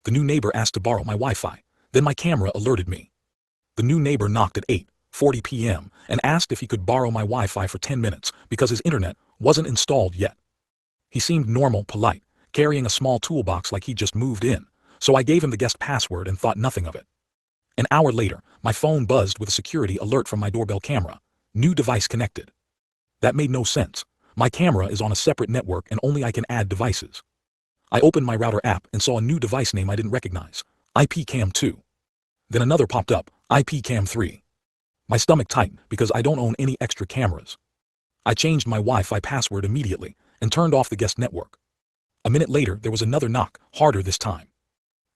The new neighbor asked to borrow my Wi-Fi. Then my camera alerted me. The new neighbor knocked at 8:40 p.m. and asked if he could borrow my Wi-Fi for 10 minutes because his internet wasn't installed yet. He seemed normal, polite, carrying a small toolbox like he just moved in, so I gave him the guest password and thought nothing of it. An hour later, my phone buzzed with a security alert from my doorbell camera. New device connected. That made no sense. My camera is on a separate network and only I can add devices. I opened my router app and saw a new device name I didn't recognize, IP-Cam 2. Then another popped up, IP-Cam 3. My stomach tightened because I don't own any extra cameras. I changed my Wi-Fi password immediately and turned off the guest network. A minute later, there was another knock, harder this time.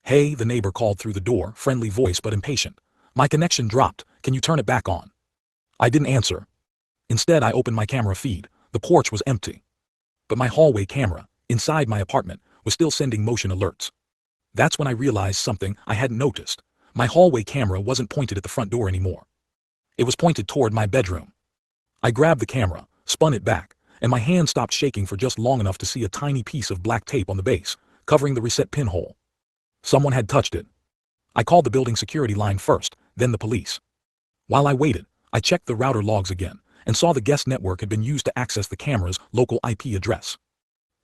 "Hey," the neighbor called through the door, friendly voice but impatient. "My connection dropped. Can you turn it back on?" I didn't answer. Instead, I opened my camera feed. The porch was empty. But my hallway camera, inside my apartment, was still sending motion alerts. That's when I realized something I hadn't noticed. My hallway camera wasn't pointed at the front door anymore. It was pointed toward my bedroom. I grabbed the camera, spun it back, and my hand stopped shaking for just long enough to see a tiny piece of black tape on the base, covering the reset pinhole. Someone had touched it. I called the building security line first, then the police. While I waited, I checked the router logs again, and saw the guest network had been used to access the camera's local IP address.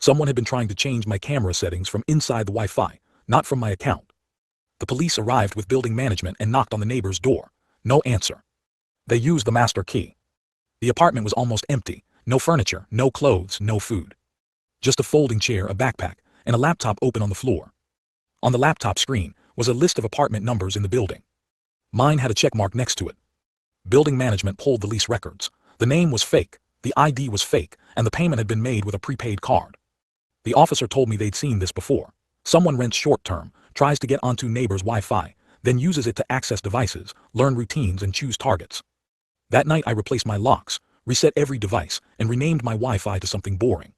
Someone had been trying to change my camera settings from inside the Wi-Fi, not from my account. The police arrived with building management and knocked on the neighbor's door. No answer. They used the master key. The apartment was almost empty. No furniture, no clothes, no food. Just a folding chair, a backpack, and a laptop open on the floor. On the laptop screen was a list of apartment numbers in the building. Mine had a check mark next to it. Building management pulled the lease records. The name was fake, the ID was fake, and the payment had been made with a prepaid card. The officer told me they'd seen this before. Someone rents short-term, tries to get onto neighbor's Wi-Fi, then uses it to access devices, learn routines, and choose targets. That night I replaced my locks, reset every device, and renamed my Wi-Fi to something boring.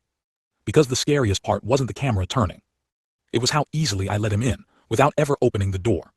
Because the scariest part wasn't the camera turning. It was how easily I let him in, without ever opening the door.